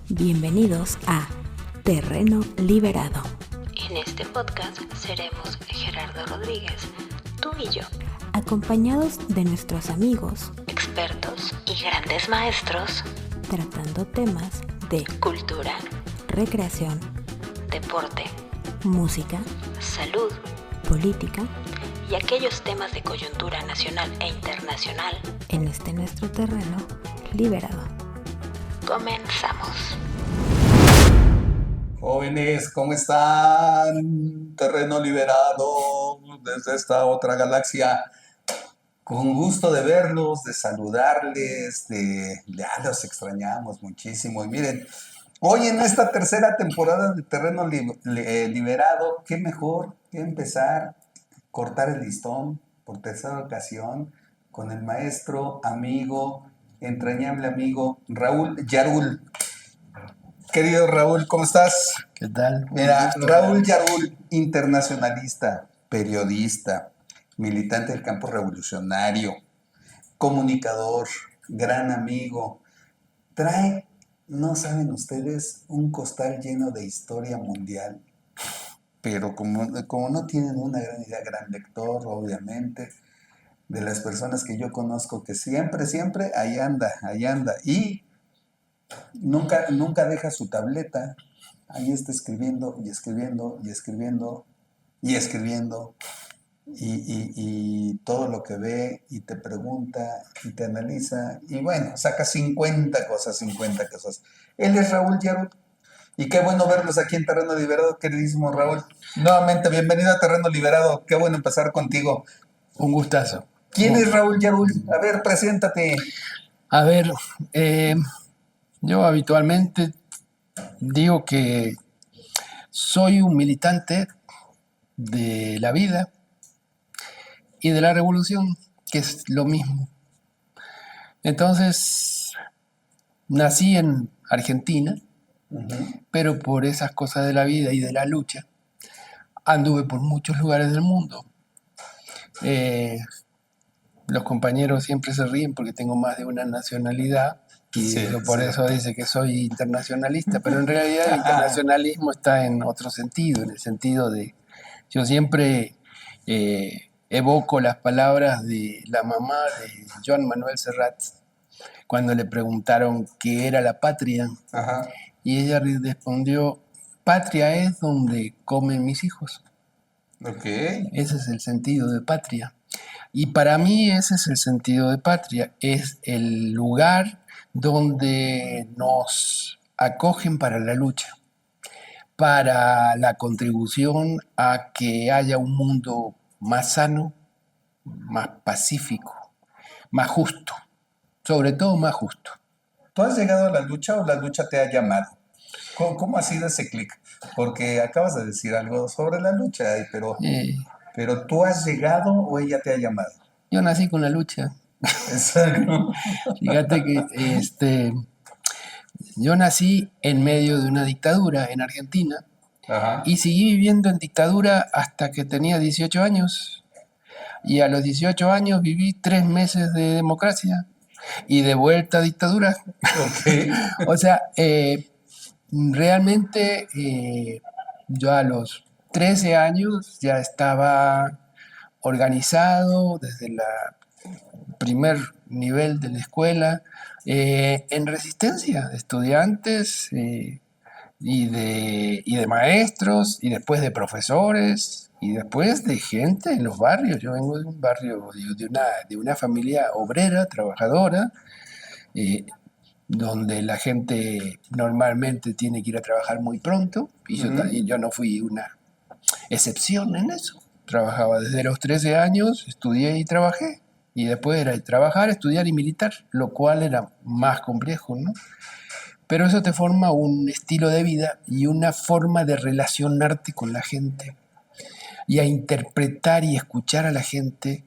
Bienvenidos a Terreno Liberado. En este podcast seremos Gerardo Rodríguez, tú y yo, acompañados de nuestros amigos, expertos y grandes maestros, tratando temas de cultura, recreación, deporte, música, salud, política y aquellos temas de coyuntura nacional e internacional en este nuestro terreno liberado. Comenzamos. Jóvenes, ¿cómo están? Terreno liberado desde esta otra galaxia. Con gusto de verlos, de saludarles, ya los extrañamos muchísimo. Y miren, hoy en esta tercera temporada de Terreno Liberado, qué mejor que empezar, cortar el listón por tercera ocasión con el maestro, amigo, entrañable amigo, Raúl Yarul. Querido Raúl, ¿cómo estás? ¿Qué tal? Mira, Raúl Yarul, internacionalista, periodista, militante del campo revolucionario, comunicador, gran amigo. Trae, no saben ustedes, un costal lleno de historia mundial. Pero como no tienen una gran idea, gran lector, obviamente, de las personas que yo conozco, que siempre, ahí anda. Y nunca deja su tableta. Ahí está escribiendo y escribiendo y escribiendo y escribiendo. Y todo lo que ve y te pregunta y te analiza. Y bueno, saca 50 cosas. Él es Raúl Yarul. Y qué bueno verlos aquí en Terreno Liberado, queridísimo Raúl. Nuevamente, bienvenido a Terreno Liberado. Qué bueno empezar contigo. Un gustazo. ¿Quién es Raúl Yarul? A ver, preséntate. A ver, yo habitualmente digo que soy un militante de la vida y de la revolución, que es lo mismo. Entonces, nací en Argentina, pero por esas cosas de la vida y de la lucha, anduve por muchos lugares del mundo. Los compañeros siempre se ríen porque tengo más de una nacionalidad y por eso dice que soy internacionalista, pero en realidad el internacionalismo está en otro sentido, en el sentido de, yo siempre evoco las palabras de la mamá de Joan Manuel Serrat cuando le preguntaron qué era la patria. Ajá. Y ella respondió: patria es donde comen mis hijos. Okay. Ese es el sentido de patria. Y para mí ese es el sentido de patria, es el lugar donde nos acogen para la lucha, para la contribución a que haya un mundo más sano, más pacífico, más justo, sobre todo más justo. ¿Tú has llegado a la lucha o la lucha te ha llamado? ¿Cómo ha sido ese clic? Porque acabas de decir algo sobre la lucha, pero ¿tú has llegado o ella te ha llamado? Yo nací con la lucha. Exacto. Fíjate que yo nací en medio de una dictadura en Argentina. Ajá. Y seguí viviendo en dictadura hasta que tenía 18 años. Y a los 18 años viví 3 meses de democracia y de vuelta a dictadura. Okay. O sea, realmente yo a los 13 años ya estaba organizado desde el primer nivel de la escuela en resistencia de estudiantes y de maestros y después de profesores y después de gente en los barrios. Yo vengo de un barrio, de una familia obrera, trabajadora, donde la gente normalmente tiene que ir a trabajar muy pronto y yo no fui una excepción en eso. Trabajaba desde los 13 años, estudié y trabajé. Y después era trabajar, estudiar y militar, lo cual era más complejo, ¿no? Pero eso te forma un estilo de vida y una forma de relacionarte con la gente y a interpretar y escuchar a la gente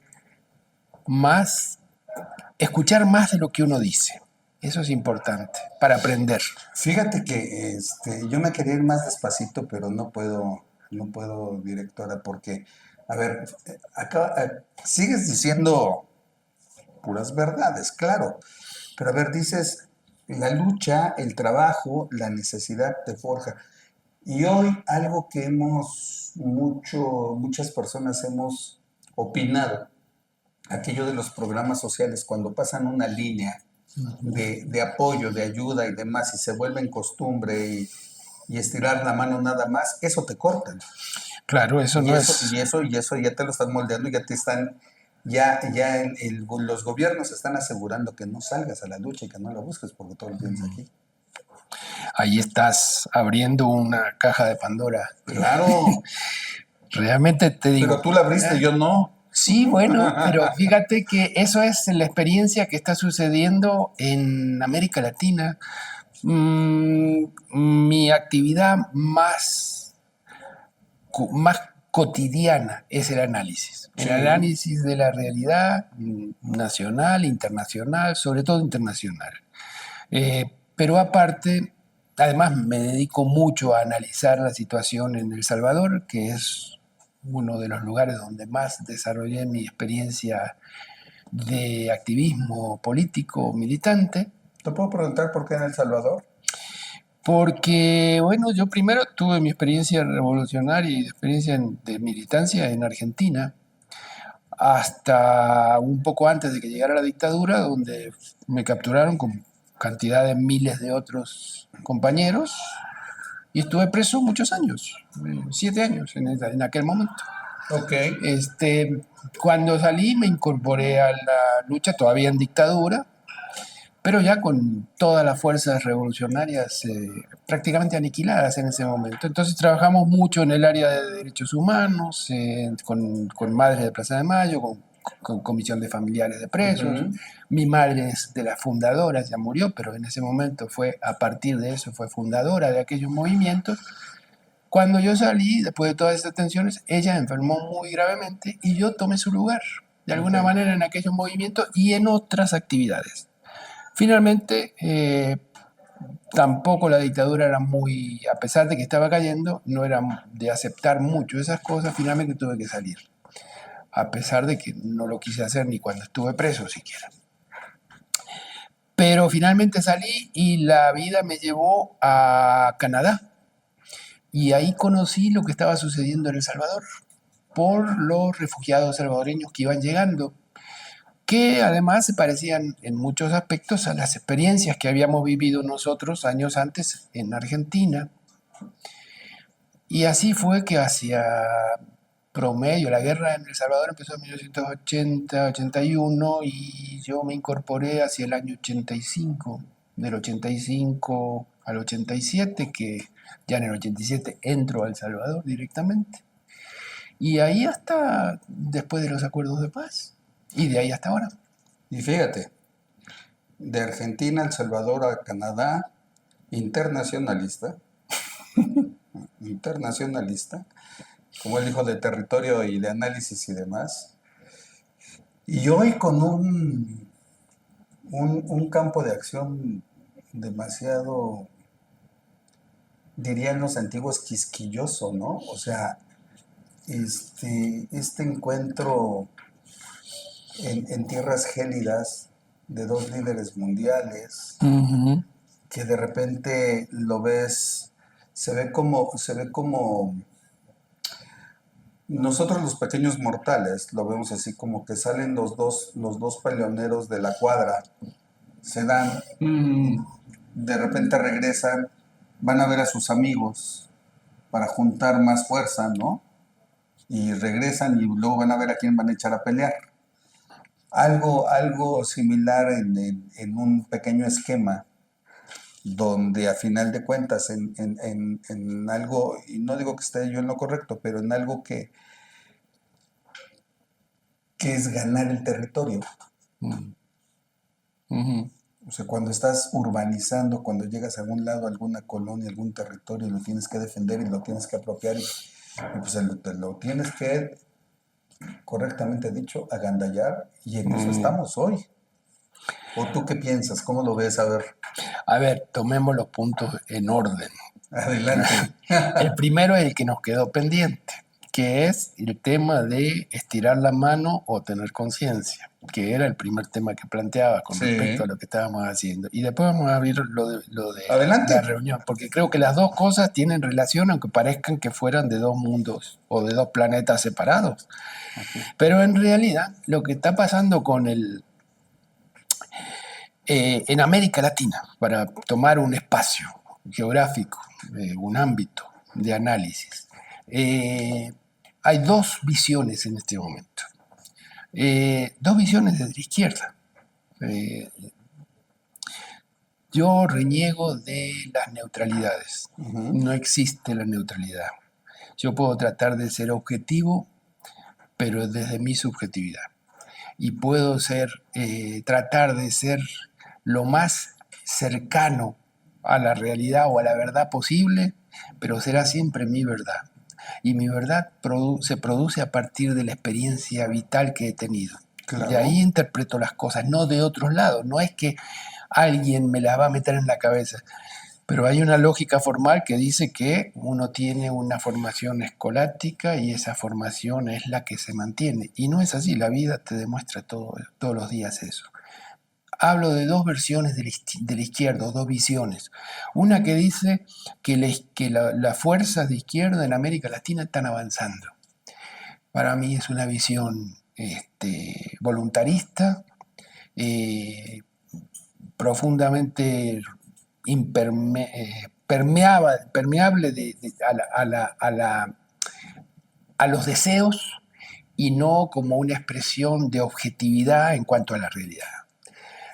escuchar más de lo que uno dice. Eso es importante para aprender. Fíjate que yo me quería ir más despacito, pero no puedo, directora, porque, a ver, sigues diciendo puras verdades, claro, pero a ver, dices, La lucha, el trabajo, la necesidad te forja. Y hoy algo que muchas personas hemos opinado, aquello de los programas sociales, cuando pasan una línea de apoyo, de ayuda y demás, y se vuelven costumbre y estirar la mano nada más, eso te cortan. Claro, eso Y no eso, es... y eso, y eso ya te lo están moldeando, y ya te están, los gobiernos están asegurando que no salgas a la lucha y que no la busques porque todo lo tienes aquí. Ahí estás abriendo una caja de Pandora. Claro, Realmente te digo... pero tú la abriste, yo no. Sí, bueno, pero fíjate que eso es la experiencia que está sucediendo en América Latina. Mi actividad más cotidiana es el análisis. El Sí. análisis de la realidad nacional, internacional, sobre todo internacional. Pero aparte, además me dedico mucho a analizar la situación en El Salvador, que es uno de los lugares donde más desarrollé mi experiencia de activismo político militante. ¿Te puedo preguntar por qué en El Salvador? Porque, bueno, yo primero tuve mi experiencia revolucionaria y experiencia de militancia en Argentina, hasta un poco antes de que llegara la dictadura, donde me capturaron con cantidad de miles de otros compañeros y estuve preso muchos años, 7 años en aquel momento. Ok. Cuando salí me incorporé a la lucha todavía en dictadura, pero ya con todas las fuerzas revolucionarias prácticamente aniquiladas en ese momento. Entonces trabajamos mucho en el área de derechos humanos, con Madres de Plaza de Mayo, con comisión de familiares de presos. Ujú. Mi madre es de las fundadoras, ya murió, pero en ese momento a partir de eso fue fundadora de aquellos movimientos. Cuando yo salí, después de todas estas tensiones, ella enfermó muy gravemente y yo tomé su lugar, de alguna Ok. manera, en aquellos movimientos y en otras actividades. Finalmente, tampoco la dictadura era muy, a pesar de que estaba cayendo, no era de aceptar mucho esas cosas, finalmente tuve que salir, a pesar de que no lo quise hacer ni cuando estuve preso siquiera. Pero finalmente salí y la vida me llevó a Canadá. Y ahí conocí lo que estaba sucediendo en El Salvador por los refugiados salvadoreños que iban llegando, que además se parecían en muchos aspectos a las experiencias que habíamos vivido nosotros años antes en Argentina. Y así fue que hacia promedio, la guerra en El Salvador empezó en 1980-81 y yo me incorporé hacia el año 85, del 85 al 87, que ya en el 87 entro a El Salvador directamente. Y ahí hasta después de los acuerdos de paz. Y de ahí hasta ahora. Y fíjate, de Argentina, El Salvador a Canadá, internacionalista, como él dijo, de territorio y de análisis y demás. Y hoy con un campo de acción demasiado, dirían los antiguos, quisquilloso, ¿no? O sea, este encuentro en tierras gélidas de dos líderes mundiales, que de repente lo ves, se ve como nosotros los pequeños mortales lo vemos así, como que salen los dos peleoneros de la cuadra, se dan, de repente regresan, van a ver a sus amigos para juntar más fuerza, ¿no? Y regresan y luego van a ver a quién van a echar a pelear. Algo similar en un pequeño esquema, donde a final de cuentas en algo, y no digo que esté yo en lo correcto, pero en algo que es ganar el territorio. O sea, cuando estás urbanizando, cuando llegas a algún lado, a alguna colonia, algún territorio, lo tienes que defender y lo tienes que apropiar y pues lo tienes que, correctamente dicho, agandallar, y en eso estamos hoy. ¿O tú qué piensas? ¿Cómo lo ves? A ver, tomemos los puntos en orden. Adelante. El primero es el que nos quedó pendiente, que es el tema de estirar la mano o tener conciencia, que era el primer tema que planteaba con Sí. respecto a lo que estábamos haciendo. Y después vamos a abrir lo de Adelante. la reunión, porque creo que las dos cosas tienen relación, aunque parezcan que fueran de dos mundos o de dos planetas separados. Pero en realidad lo que está pasando con en América Latina, para tomar un espacio geográfico, un ámbito de análisis, hay dos visiones en este momento. Dos visiones desde la izquierda. Yo reniego de las neutralidades. No existe la neutralidad. Yo puedo tratar de ser objetivo, pero desde mi subjetividad. Y puedo tratar de ser lo más cercano a la realidad o a la verdad posible, pero será siempre mi verdad. Y mi verdad se produce a partir de la experiencia vital que he tenido. Claro. De ahí interpreto las cosas, no de otros lados. No es que alguien me las va a meter en la cabeza. Pero hay una lógica formal que dice que uno tiene una formación escolástica y esa formación es la que se mantiene. Y no es así, la vida te demuestra todos los días eso. Hablo de dos versiones de la izquierda, dos visiones. Una que dice que las fuerzas de izquierda en América Latina están avanzando. Para mí es una visión voluntarista, profundamente permeable a los deseos y no como una expresión de objetividad en cuanto a la realidad.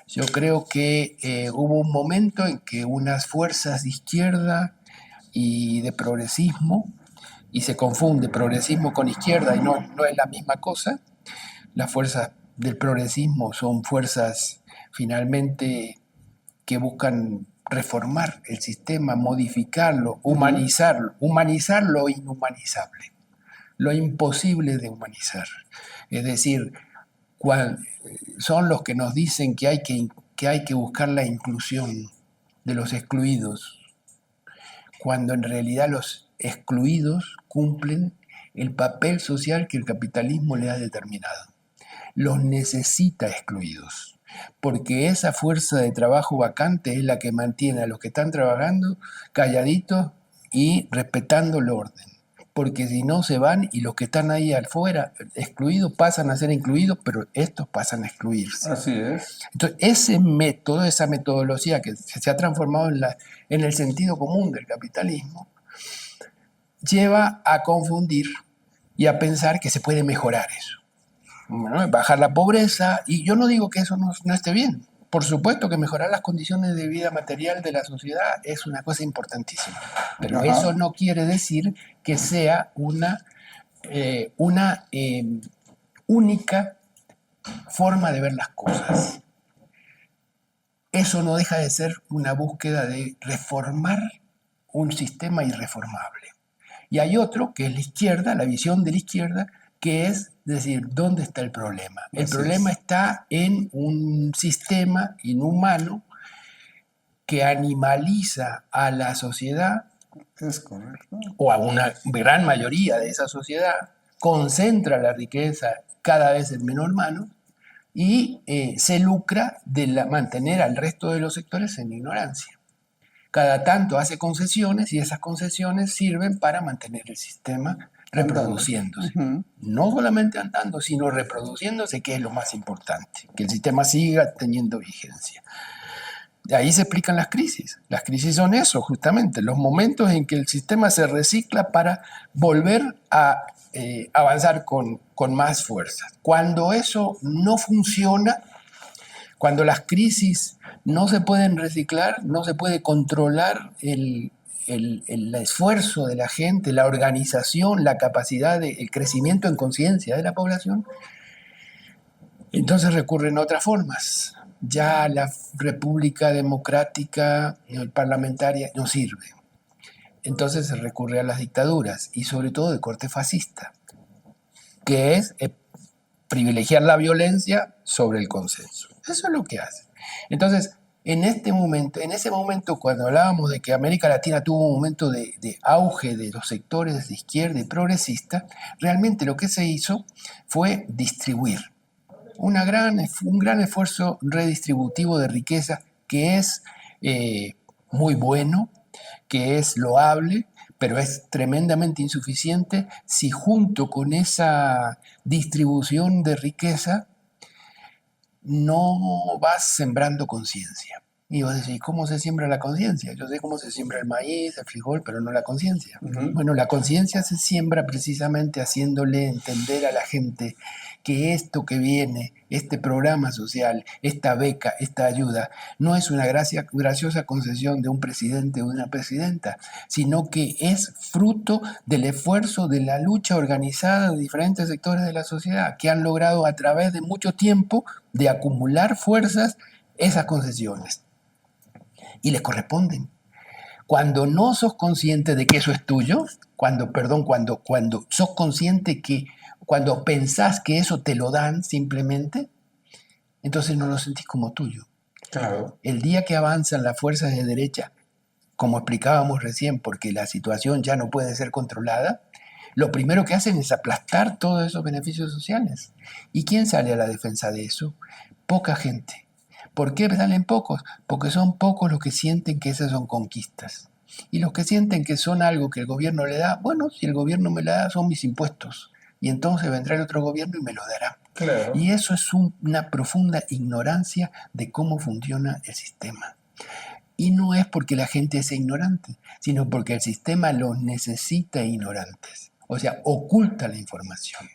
Yo creo que hubo un momento en que unas fuerzas de izquierda y de progresismo, y se confunde progresismo con izquierda y no es la misma cosa. Las fuerzas del progresismo son fuerzas finalmente que buscan reformar el sistema, modificarlo, humanizar lo inhumanizable, lo imposible de humanizar. Es decir, son los que nos dicen que hay que buscar la inclusión de los excluidos, cuando en realidad los excluidos cumplen el papel social que el capitalismo le ha determinado. Los necesita excluidos, porque esa fuerza de trabajo vacante es la que mantiene a los que están trabajando calladitos y respetando el orden. Porque si no se van y los que están ahí afuera excluidos pasan a ser incluidos, pero estos pasan a excluirse. Así es. Entonces, ese método, esa metodología que se ha transformado en el sentido común del capitalismo, lleva a confundir y a pensar que se puede mejorar eso. Bueno, bajar la pobreza, y yo no digo que eso no esté bien. Por supuesto que mejorar las condiciones de vida material de la sociedad es una cosa importantísima, pero eso no quiere decir que sea una única forma de ver las cosas. Eso no deja de ser una búsqueda de reformar un sistema irreformable. Y hay otro, que es la izquierda, la visión de la izquierda, que es decir, ¿dónde está el problema? El problema está en un sistema inhumano que animaliza a la sociedad, es correcto, o a una gran mayoría de esa sociedad, concentra la riqueza cada vez en menor mano y se lucra de mantener al resto de los sectores en ignorancia. Cada tanto hace concesiones y esas concesiones sirven para mantener el sistema reproduciéndose. No solamente andando, sino reproduciéndose, que es lo más importante, que el sistema siga teniendo vigencia. De ahí se explican las crisis. Las crisis son eso, justamente, los momentos en que el sistema se recicla para volver a avanzar con más fuerza. Cuando eso no funciona, cuando las crisis no se pueden reciclar, no se puede controlar el esfuerzo de la gente, la organización, la capacidad, el crecimiento en conciencia de la población, entonces recurren a otras formas. Ya la república democrática parlamentaria no sirve. Entonces se recurre a las dictaduras, y sobre todo de corte fascista, que es privilegiar la violencia sobre el consenso. Eso es lo que hace. Entonces, en ese momento, cuando hablábamos de que América Latina tuvo un momento de auge de los sectores de izquierda y progresista, realmente lo que se hizo fue distribuir un gran esfuerzo redistributivo de riqueza que es muy bueno, que es loable, pero es tremendamente insuficiente si junto con esa distribución de riqueza no vas sembrando conciencia. Y vos decís, ¿cómo se siembra la conciencia? Yo sé cómo se siembra el maíz, el frijol, pero no la conciencia. Ujú. Bueno, la conciencia se siembra precisamente haciéndole entender a la gente que esto que viene, este programa social, esta beca, esta ayuda, no es una graciosa concesión de un presidente o de una presidenta, sino que es fruto del esfuerzo de la lucha organizada de diferentes sectores de la sociedad que han logrado a través de mucho tiempo de acumular fuerzas esas concesiones. Y les corresponden. Cuando no sos consciente de que eso es tuyo, cuando sos consciente cuando pensás que eso te lo dan simplemente, entonces no lo sentís como tuyo. Claro. El día que avanzan las fuerzas de derecha, como explicábamos recién, porque la situación ya no puede ser controlada, lo primero que hacen es aplastar todos esos beneficios sociales. ¿Y quién sale a la defensa de eso? Poca gente. ¿Por qué salen pocos? Porque son pocos los que sienten que esas son conquistas. Y los que sienten que son algo que el gobierno le da, bueno, si el gobierno me la da, son mis impuestos. Y entonces vendrá el otro gobierno y me lo dará. Claro. Y eso es una profunda ignorancia de cómo funciona el sistema. Y no es porque la gente sea ignorante, sino porque el sistema los necesita ignorantes. O sea, oculta la información.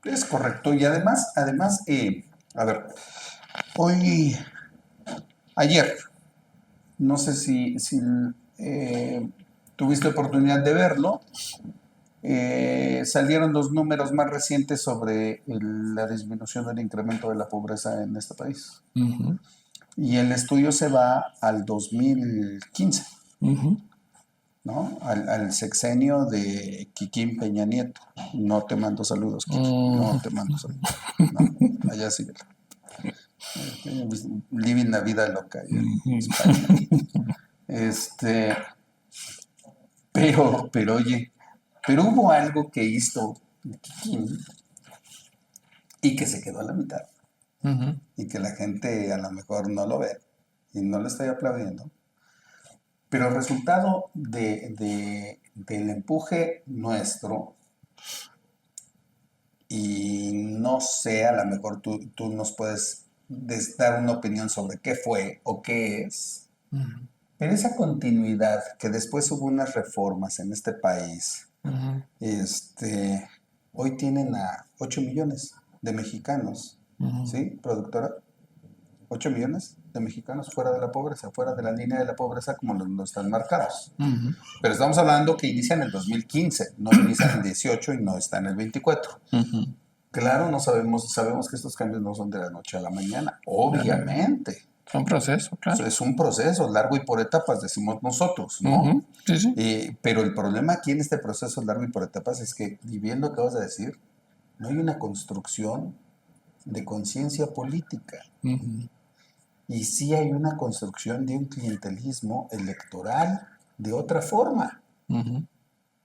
Es correcto. Y además, a ver, ayer, no sé si tuviste oportunidad de verlo, salieron los números más recientes sobre la disminución del incremento de la pobreza en este país. Uh-huh. Y el estudio se va al 2015, Uh-huh. ¿no? Al sexenio de Kikín Peña Nieto. No te mando saludos, Kiki. No te mando saludos. No, allá sí. Living la vida loca en España. Pero oye, pero hubo algo que hizo Kikín y que se quedó a la mitad. Uh-huh. Y que la gente a lo mejor no lo ve y no le estoy aplaudiendo. Pero el resultado del empuje nuestro, y no sé, a lo mejor tú nos puedes dar una opinión sobre qué fue o qué es, Uh-huh. pero esa continuidad, que después hubo unas reformas en este país, Uh-huh. hoy tienen a 8 millones de mexicanos, Uh-huh. ¿sí, productora? 8 millones de mexicanos fuera de la pobreza, fuera de la línea de la pobreza como lo están marcados. Uh-huh. Pero estamos hablando que inician en el 2015, no inician en el 18 y no están en el 24. Uh-huh. Claro, sabemos que estos cambios no son de la noche a la mañana, obviamente. Son procesos, claro. Es un proceso largo y por etapas, decimos nosotros, ¿no? Uh-huh. Sí, sí. Pero el problema aquí en este proceso largo y por etapas es que, y bien lo que acabas de decir, no hay una construcción de conciencia política. Uh-huh. Y sí hay una construcción de un clientelismo electoral de otra forma. Uh-huh.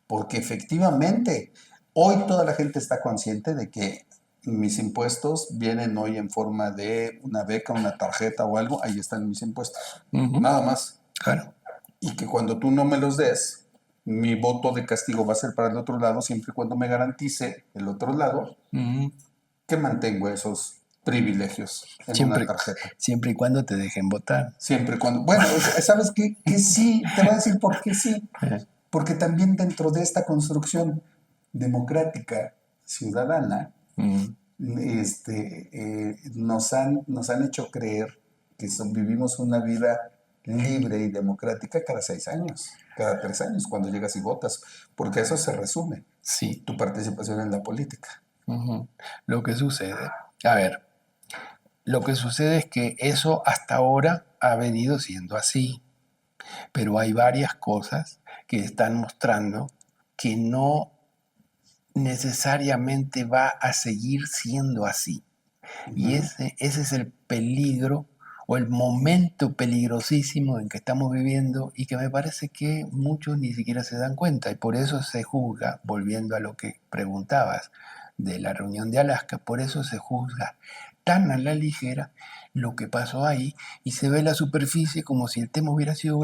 Porque efectivamente, hoy toda la gente está consciente de que mis impuestos vienen hoy en forma de una beca, una tarjeta o algo, ahí están mis impuestos. Uh-huh. Nada más. Claro. Y que cuando tú no me los des, mi voto de castigo va a ser para el otro lado, siempre y cuando me garantice el otro lado Uh-huh. que mantengo esos privilegios en una tarjeta. Siempre y cuando te dejen votar. Siempre y cuando... Bueno, ¿sabes qué? Que sí, te voy a decir por qué sí. Porque también dentro de esta construcción democrática ciudadana, Uh-huh. nos han hecho creer que vivimos una vida libre y democrática cada 6 años, cada 3 años, cuando llegas y votas, porque eso se resume, Sí. tu participación en la política. Uh-huh. Lo que sucede es que eso hasta ahora ha venido siendo así, pero hay varias cosas que están mostrando que no necesariamente va a seguir siendo así. Y ese es el peligro o el momento peligrosísimo en que estamos viviendo y que me parece que muchos ni siquiera se dan cuenta y por eso se juzga, volviendo a lo que preguntabas de la reunión de Alaska, por eso se juzga tan a la ligera lo que pasó ahí y se ve la superficie como si el tema hubiera sido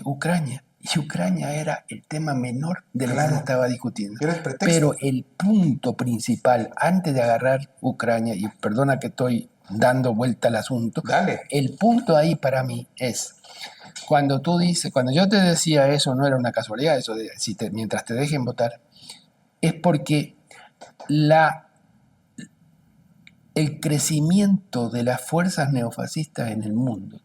Ucrania. Y Ucrania era el tema menor de lo que se estaba discutiendo. Era el pretexto. Pero el punto principal, antes de agarrar Ucrania, y perdona que estoy dando vuelta al asunto, Dale. el punto ahí para mí es, cuando tú dices, cuando yo te decía eso, no era una casualidad, eso de mientras te dejen votar, es porque el crecimiento de las fuerzas neofascistas en el mundo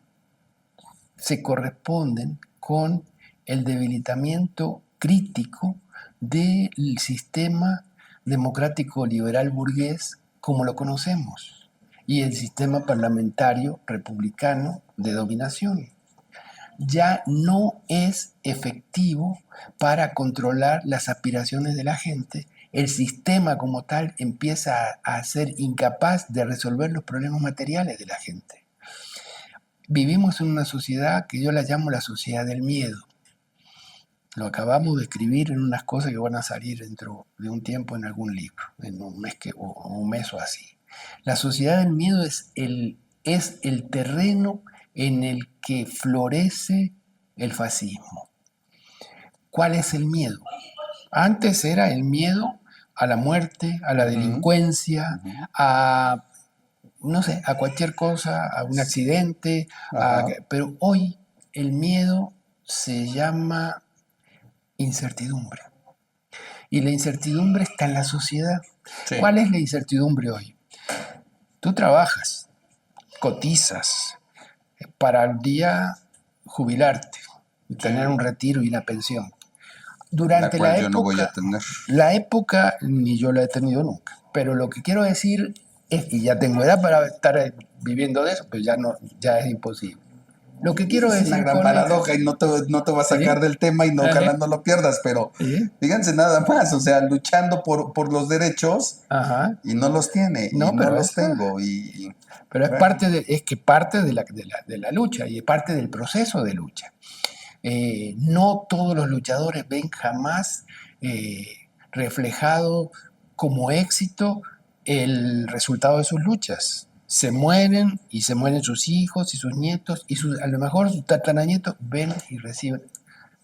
se corresponden con el debilitamiento crítico del sistema democrático liberal burgués como lo conocemos y el sistema parlamentario republicano de dominación. Ya no es efectivo para controlar las aspiraciones de la gente. El sistema como tal empieza a ser incapaz de resolver los problemas materiales de la gente. Vivimos en una sociedad que yo la llamo la sociedad del miedo. Lo acabamos de escribir en unas cosas que van a salir dentro de un tiempo en algún libro, en un mes o así. La sociedad del miedo es el terreno en el que florece el fascismo. ¿Cuál es el miedo? Antes era el miedo a la muerte, a la delincuencia, a cualquier cosa, a un accidente, pero hoy el miedo se llama incertidumbre. Y la incertidumbre está en la sociedad. Sí. ¿Cuál es la incertidumbre hoy? Tú trabajas, cotizas para el día jubilarte, tener un retiro y una pensión. Durante la época, yo no voy a tener. La época ni yo la he tenido nunca. Pero lo que quiero decir es, y ya tengo edad para estar viviendo de eso, pues ya es imposible. Lo que quiero decir es una gran paradoja y no te va a sacar del tema y ojalá no lo pierdas, pero fíjense nada más, o sea, luchando por los derechos y no los tiene, no los tengo. Pero es parte de la lucha y es parte del proceso de lucha. No todos los luchadores ven jamás reflejado como éxito el resultado de sus luchas. Se mueren y se mueren sus hijos y sus nietos y a lo mejor sus tataranietos ven y reciben.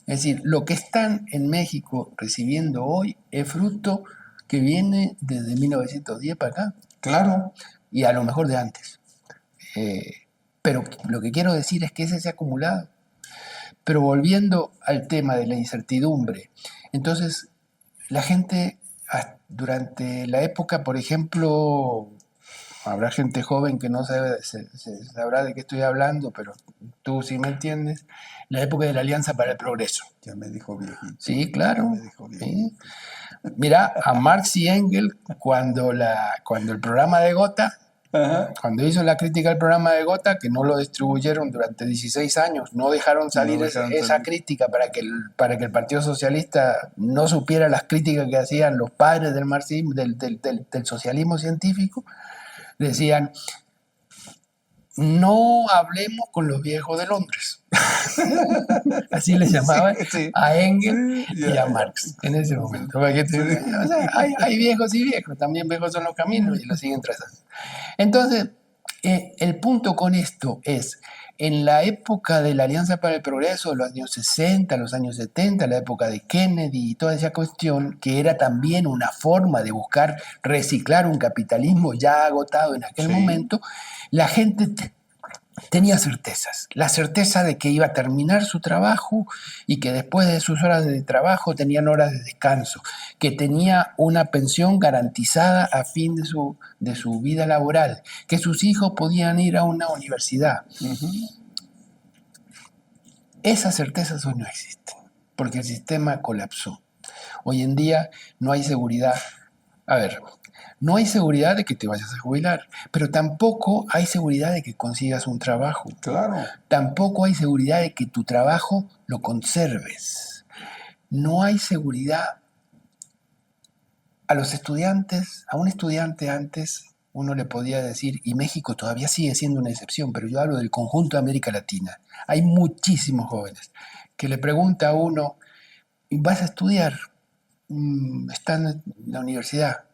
Es decir, lo que están en México recibiendo hoy es fruto que viene desde 1910 para acá. Claro. Y a lo mejor de antes. Pero lo que quiero decir es que ese se ha acumulado. Pero volviendo al tema de la incertidumbre, entonces la gente durante la época, por ejemplo, habrá gente joven que no sabrá de qué estoy hablando, pero tú sí me entiendes, la época de la Alianza para el Progreso. Ya me dijo viejito. Sí, claro. ¿Sí? Mira, a Marx y Engels, cuando el programa de Gotha, cuando hizo la crítica al programa de Gotha, que no lo distribuyeron durante 16 años, no dejaron salir esa crítica para que el Partido Socialista no supiera las críticas que hacían los padres del marxismo, del socialismo científico, decían, no hablemos con los viejos de Londres. Así les llamaban a Engels y a Marx en ese momento. O sea, hay viejos y viejos, también viejos son los caminos y lo siguen trazando. Entonces, el punto con esto es, en la época de la Alianza para el Progreso, los años 60, los años 70, la época de Kennedy y toda esa cuestión, que era también una forma de buscar reciclar un capitalismo ya agotado en aquel momento, la gente tenía certezas. La certeza de que iba a terminar su trabajo y que después de sus horas de trabajo tenían horas de descanso, que tenía una pensión garantizada a fin de su vida laboral, que sus hijos podían ir a una universidad. Esas certezas hoy no existen, porque el sistema colapsó. Hoy en día no hay seguridad. A ver, no hay seguridad de que te vayas a jubilar, pero tampoco hay seguridad de que consigas un trabajo. Claro. Tampoco hay seguridad de que tu trabajo lo conserves. No hay seguridad. A un estudiante antes uno le podía decir, y México todavía sigue siendo una excepción, pero yo hablo del conjunto de América Latina. Hay muchísimos jóvenes que le pregunta a uno, ¿vas a estudiar? Están en la universidad.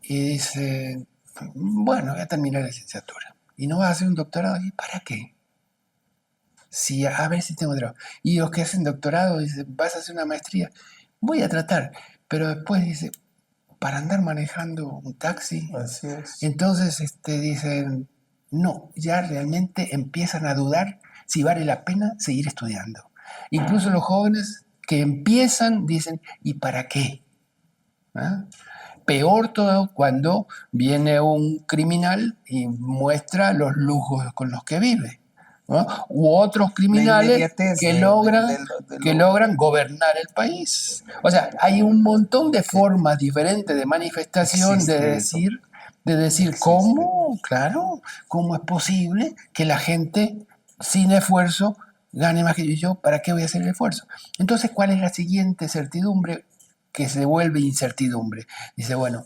Y dice, bueno, voy a terminar la licenciatura. ¿Y no vas a hacer un doctorado? ¿Y para qué? Sí, a ver si tengo trabajo. Y los que hacen doctorado dicen, ¿vas a hacer una maestría? Voy a tratar. Pero después dice, para andar manejando un taxi. Así es. Entonces dicen, no, ya realmente empiezan a dudar si vale la pena seguir estudiando. Incluso los jóvenes que empiezan dicen, ¿y para qué? ¿Ah? Peor todo cuando viene un criminal y muestra los lujos con los que vive, ¿no? U otros criminales inmediatez que de logran gobernar el país. O sea, hay un montón de formas diferentes de manifestación, Existe de decir Existe. cómo, claro, cómo es posible que la gente sin esfuerzo gane más que yo. ¿Para qué voy a hacer el esfuerzo? Entonces, ¿cuál es la siguiente certidumbre? Que se vuelve incertidumbre. Dice, bueno,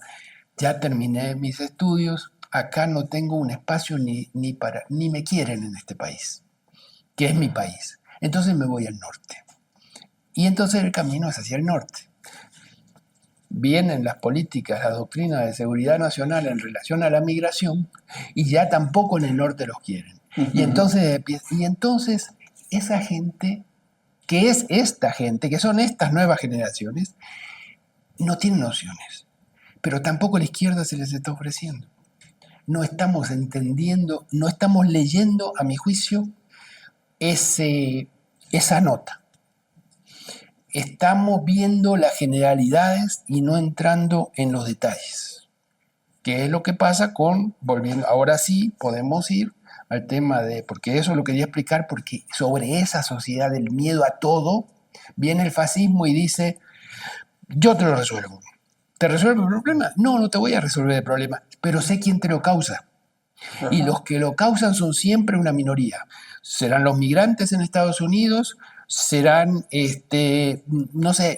ya terminé mis estudios, acá no tengo un espacio ni me quieren en este país, que es mi país. Entonces me voy al norte. Y entonces el camino es hacia el norte. Vienen las políticas, la doctrina de seguridad nacional en relación a la migración, y ya tampoco en el norte los quieren. Y entonces esa gente, que es esta gente, que son estas nuevas generaciones, no tienen opciones, pero tampoco la izquierda se les está ofreciendo. No estamos entendiendo, no estamos leyendo, a mi juicio, esa nota. Estamos viendo las generalidades y no entrando en los detalles. ¿Qué es lo que pasa volviendo, ahora sí podemos ir al tema porque eso lo quería explicar, porque sobre esa sociedad del miedo a todo, viene el fascismo y dice, yo te lo resuelvo. ¿Te resuelvo el problema? No, no te voy a resolver el problema, pero sé quién te lo causa. Ajá. Y los que lo causan son siempre una minoría. Serán los migrantes en Estados Unidos, serán, no sé,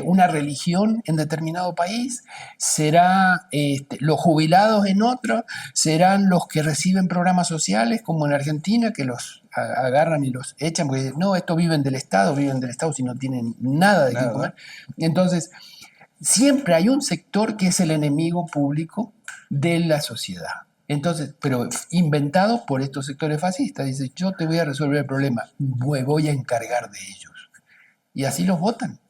una religión en determinado país, será los jubilados en otro, serán los que reciben programas sociales, como en Argentina, que los agarran y los echan, porque no, estos viven del Estado si no tienen nada de qué comer. Entonces, siempre hay un sector que es el enemigo público de la sociedad. Entonces, pero inventado por estos sectores fascistas. Dice, yo te voy a resolver el problema, me voy a encargar de ellos. Y así los votan.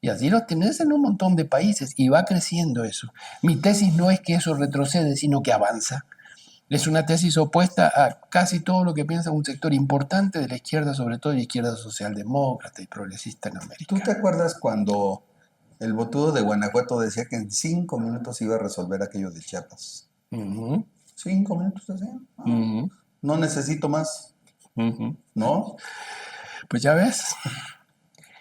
Y así los tenés en un montón de países y va creciendo eso. Mi tesis no es que eso retrocede, sino que avanza. Es una tesis opuesta a casi todo lo que piensa un sector importante de la izquierda, sobre todo la izquierda socialdemócrata y progresista en América. ¿Tú te acuerdas cuando el botudo de Guanajuato decía que en 5 minutos iba a resolver aquello de Chiapas? 5 minutos decía. No necesito más. ¿No? Pues ya ves.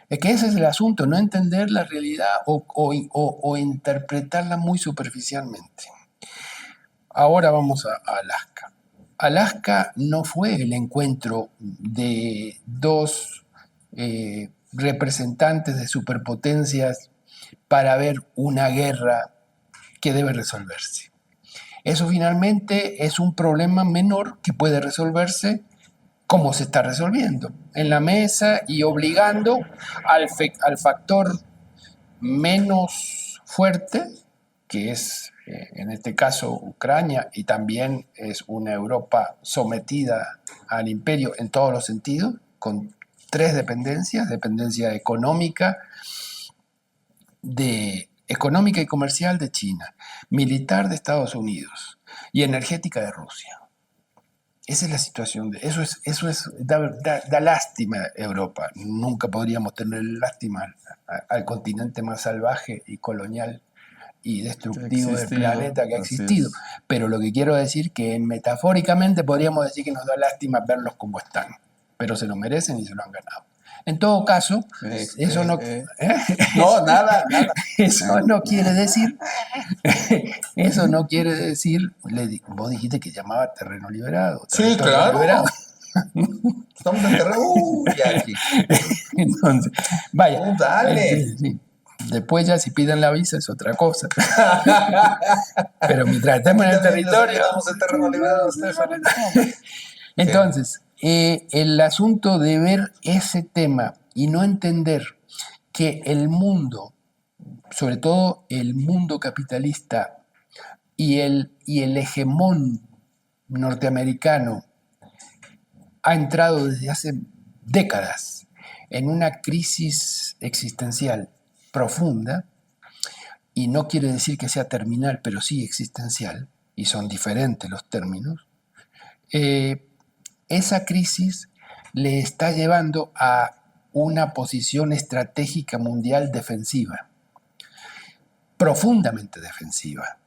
Es que ese es el asunto, no entender la realidad o interpretarla muy superficialmente. Ahora vamos a Alaska. Alaska no fue el encuentro de dos representantes de superpotencias para ver una guerra que debe resolverse. Eso finalmente es un problema menor que puede resolverse como se está resolviendo, en la mesa y obligando al factor menos fuerte, que es en este caso Ucrania, y también es una Europa sometida al imperio en todos los sentidos, con 3 dependencias: dependencia económica y comercial de China, militar de Estados Unidos y energética de Rusia. Esa es la situación. Da lástima a Europa. Nunca podríamos tener lástima al continente más salvaje y colonial y destructivo del planeta que ha existido. Pero lo que quiero decir que metafóricamente podríamos decir que nos da lástima verlos como están. Pero se lo merecen y se lo han ganado. En todo caso, eso no... No, nada. Eso no quiere decir... Eso no quiere decir... Vos dijiste que llamaba terreno liberado. Sí, claro. Liberado. Estamos en terreno... ya aquí. Entonces, vaya. Dale. Sí. Después ya si piden la visa es otra cosa. Pero mientras estemos en el territorio... Entonces, el asunto de ver ese tema y no entender que el mundo, sobre todo el mundo capitalista y el hegemón norteamericano, ha entrado desde hace décadas en una crisis existencial profunda, y no quiere decir que sea terminal, pero sí existencial, y son diferentes los términos. Esa crisis le está llevando a una posición estratégica mundial defensiva, profundamente defensiva.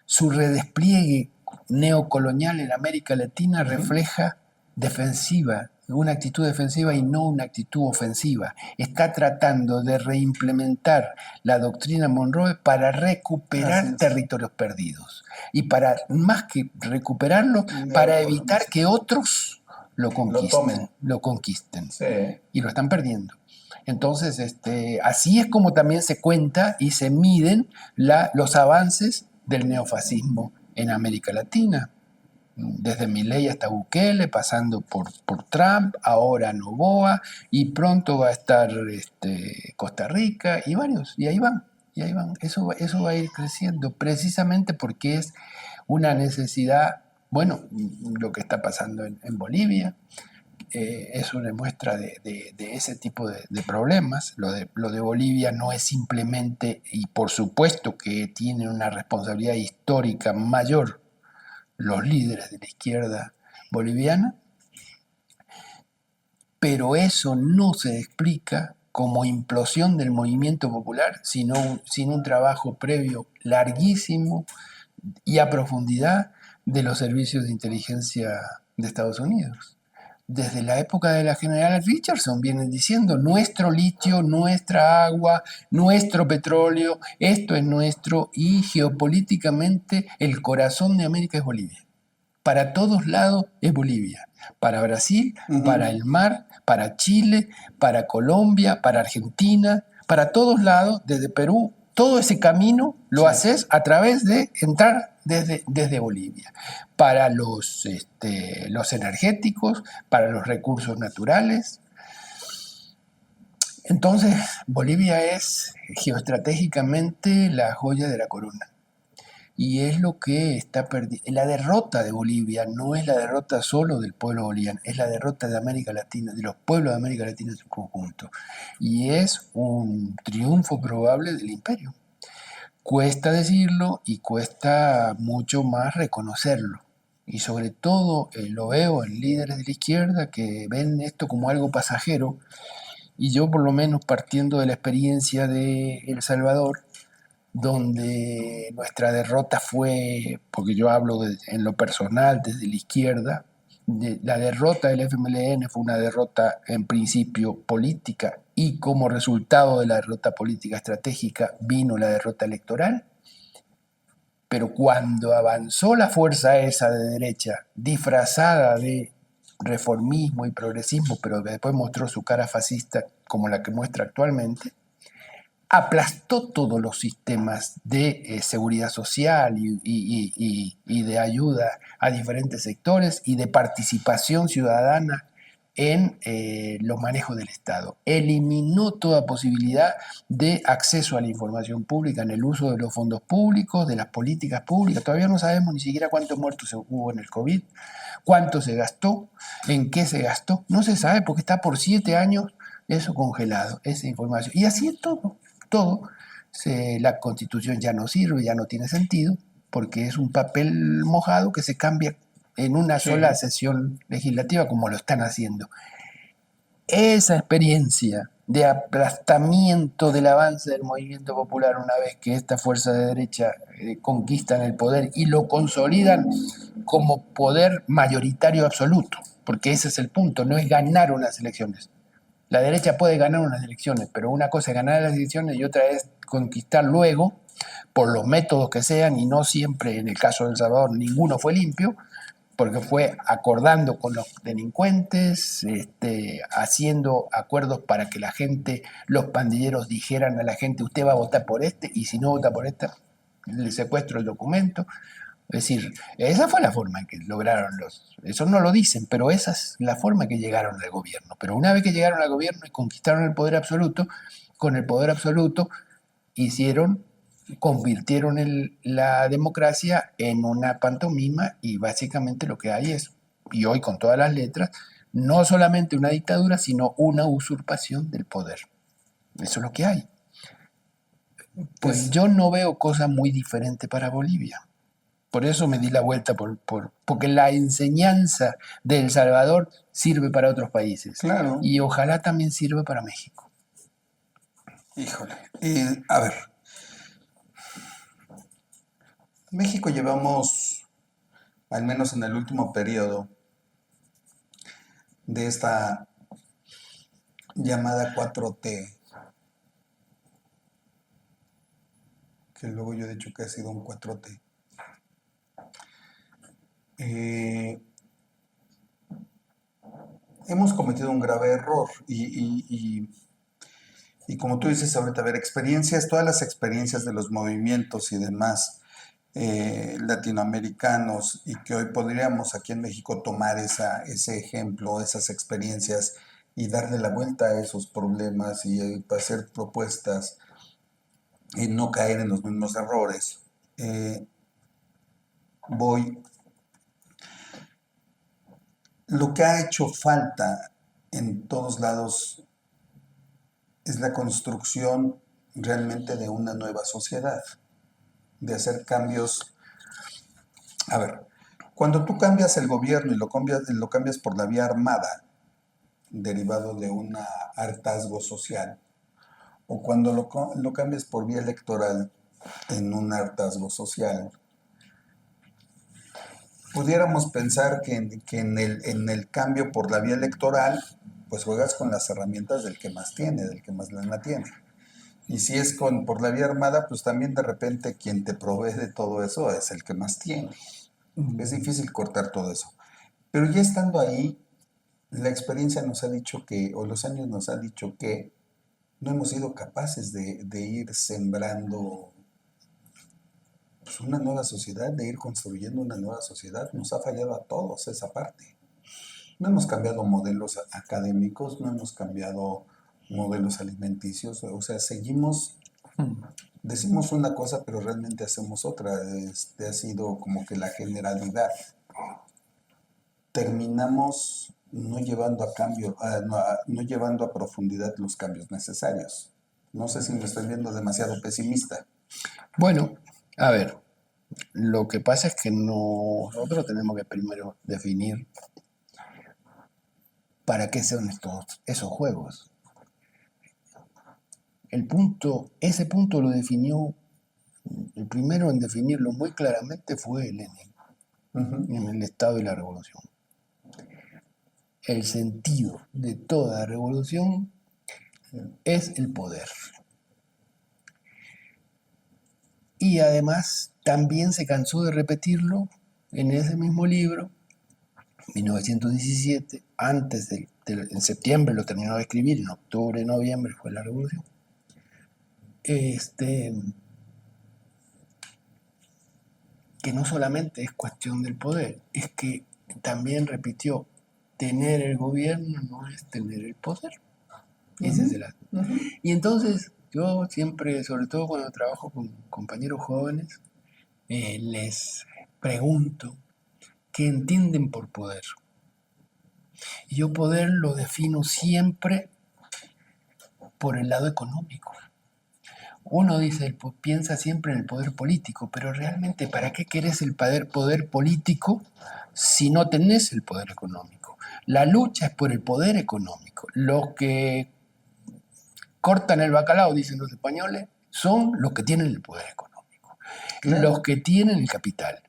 Su redespliegue neocolonial en América Latina refleja defensiva, una actitud defensiva y no una actitud ofensiva. Está tratando de reimplementar la doctrina Monroe para recuperar territorios perdidos. Y para, más que recuperarlo, para evitar que otros lo conquisten. Sí. Y lo están perdiendo. Entonces, así es como también se cuenta y se miden los avances del neofascismo en América Latina. Desde Milei hasta Bukele, pasando por Trump, ahora Noboa, y pronto va a estar Costa Rica, y varios, y ahí van. Eso va a ir creciendo, precisamente porque es una necesidad. Bueno, lo que está pasando en Bolivia es una muestra de ese tipo de problemas. Lo de Bolivia no es simplemente, y por supuesto que tiene una responsabilidad histórica mayor los líderes de la izquierda boliviana, pero eso no se explica como implosión del movimiento popular, sino sin un trabajo previo larguísimo y a profundidad de los servicios de inteligencia de Estados Unidos. Desde la época de la general Richardson vienen diciendo: nuestro litio, nuestra agua, nuestro petróleo, esto es nuestro, y geopolíticamente el corazón de América es Bolivia. Para todos lados es Bolivia. Para Brasil, para el mar, para Chile, para Colombia, para Argentina, para todos lados, desde Perú. Todo ese camino lo haces a través de entrar desde Bolivia. Para los energéticos, para los recursos naturales. Entonces, Bolivia es geoestratégicamente la joya de la corona. Y es lo que está perdiendo. La derrota de Bolivia no es la derrota solo del pueblo boliviano, es la derrota de América Latina, de los pueblos de América Latina en su conjunto. Y es un triunfo probable del imperio. Cuesta decirlo y cuesta mucho más reconocerlo. Y sobre todo lo veo en líderes de la izquierda que ven esto como algo pasajero. Y yo, por lo menos partiendo de la experiencia de El Salvador, donde nuestra derrota fue, porque yo hablo en lo personal desde la izquierda, la derrota del FMLN fue una derrota en principio política, y como resultado de la derrota política estratégica vino la derrota electoral. Pero cuando avanzó la fuerza esa de derecha, disfrazada de reformismo y progresismo, pero que después mostró su cara fascista como la que muestra actualmente, aplastó todos los sistemas de seguridad social y de ayuda a diferentes sectores y de participación ciudadana en los manejos del Estado. Eliminó toda posibilidad de acceso a la información pública en el uso de los fondos públicos, de las políticas públicas. Todavía no sabemos ni siquiera cuántos muertos hubo en el COVID, cuánto se gastó, en qué se gastó. No se sabe porque está por 7 años eso congelado, esa información. Y así es todo. La Constitución ya no sirve, ya no tiene sentido, porque es un papel mojado que se cambia en una sola sesión legislativa, como lo están haciendo. Esa experiencia de aplastamiento del avance del movimiento popular, una vez que esta fuerza de derecha conquistan el poder y lo consolidan como poder mayoritario absoluto, porque ese es el punto, no es ganar unas elecciones. La derecha puede ganar unas elecciones, pero una cosa es ganar las elecciones y otra es conquistar luego, por los métodos que sean, y no siempre, en el caso de El Salvador, ninguno fue limpio, porque fue acordando con los delincuentes, haciendo acuerdos para que la gente, los pandilleros dijeran a la gente, usted va a votar por este, y si no vota por esta, le secuestro el documento. Es decir, esa fue la forma en que lograron eso no lo dicen, pero esa es la forma en que llegaron al gobierno. Pero una vez que llegaron al gobierno y conquistaron el poder absoluto, con el poder absoluto convirtieron la democracia en una pantomima y básicamente lo que hay es, y hoy con todas las letras, no solamente una dictadura, sino una usurpación del poder. Eso es lo que hay. Pues yo no veo cosa muy diferente para Bolivia. Por eso me di la vuelta, porque la enseñanza de El Salvador sirve para otros países. Claro. Y ojalá también sirva para México. Híjole. A ver. México llevamos, al menos en el último periodo, de esta llamada 4T, que luego yo he dicho que ha sido un 4T. Hemos cometido un grave error y como tú dices ahorita, a ver, todas las experiencias de los movimientos y demás latinoamericanos, y que hoy podríamos aquí en México tomar ese ejemplo, esas experiencias y darle la vuelta a esos problemas y hacer propuestas y no caer en los mismos errores. Lo que ha hecho falta en todos lados es la construcción realmente de una nueva sociedad, de hacer cambios. A ver, cuando tú cambias el gobierno y lo cambias por la vía armada, derivado de un hartazgo social, o cuando lo cambias por vía electoral en un hartazgo social, pudiéramos pensar que en el cambio por la vía electoral, pues juegas con las herramientas del que más tiene, del que más lana tiene. Y si es por la vía armada, pues también de repente quien te provee de todo eso es el que más tiene. Es difícil cortar todo eso. Pero ya estando ahí, la experiencia nos ha dicho o los años nos han dicho que no hemos sido capaces de ir sembrando pues, una nueva sociedad, de ir construyendo una nueva sociedad. Nos ha fallado a todos esa parte. No hemos cambiado modelos académicos, no hemos cambiado modelos alimenticios, o sea, decimos una cosa, pero realmente hacemos otra. Ha sido como que la generalidad. Terminamos no llevando no llevando a profundidad los cambios necesarios. No sé si me estoy viendo demasiado pesimista. Bueno, a ver, lo que pasa es que nosotros tenemos que primero definir para qué son esos juegos. Ese punto lo definió, el primero en definirlo muy claramente fue Lenin, en el Estado y la Revolución. El sentido de toda revolución es el poder. Y además también se cansó de repetirlo en ese mismo libro, 1917, en septiembre lo terminó de escribir, en octubre, noviembre fue la revolución. Que no solamente es cuestión del poder, es que también repitió, tener el gobierno no es tener el poder. Ese es el asunto. Y entonces yo siempre, sobre todo cuando trabajo con compañeros jóvenes, les pregunto qué entienden por poder. Y yo poder lo defino siempre por el lado económico. Uno dice, piensa siempre en el poder político, pero realmente, ¿para qué querés el poder político si no tenés el poder económico? La lucha es por el poder económico. Los que cortan el bacalao, dicen los españoles, son los que tienen el poder económico, los que tienen el capital.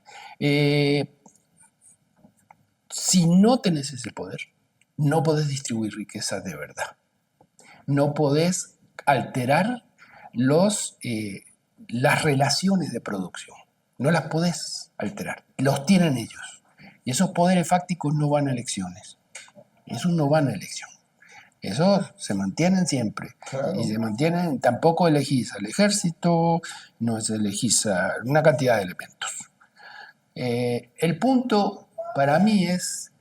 Si no tenés ese poder, no podés distribuir riqueza de verdad. No podés alterar las relaciones de producción. No las podés alterar. Los tienen ellos. Y esos poderes fácticos no van a elecciones. Esos no van a elección. Esos se mantienen siempre. Claro. Y se mantienen, tampoco elegís al ejército, no se elegís a una cantidad de elementos. El punto para mí es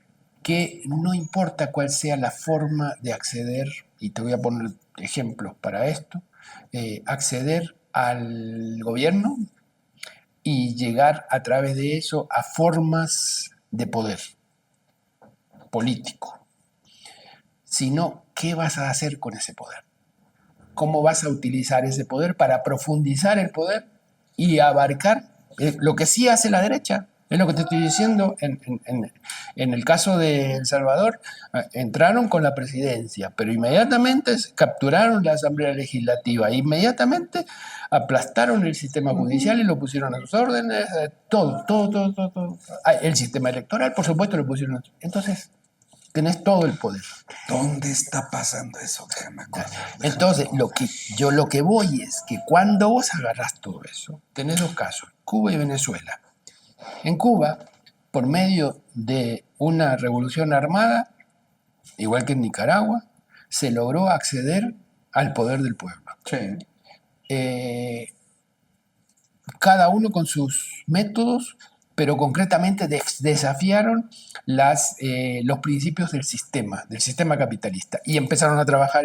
que no importa cuál sea la forma de acceder, y te voy a poner ejemplos para esto, acceder al gobierno y llegar a través de eso a formas de poder político, sino qué vas a hacer con ese poder, cómo vas a utilizar ese poder para profundizar el poder y abarcar lo que sí hace la derecha. Es lo que te estoy diciendo. En el caso de El Salvador, entraron con la presidencia, pero inmediatamente capturaron la Asamblea Legislativa, inmediatamente aplastaron el sistema judicial y lo pusieron a sus órdenes, todo. El sistema electoral, por supuesto, lo pusieron a sus... Entonces, tenés todo el poder. ¿Dónde está pasando eso? Déjame acordar. Entonces, lo que voy es que cuando vos agarrás todo eso, tenés dos casos, Cuba y Venezuela. En Cuba, por medio de una revolución armada, igual que en Nicaragua, se logró acceder al poder del pueblo. Sí. Cada uno con sus métodos, pero concretamente desafiaron los principios del sistema capitalista, y empezaron a trabajar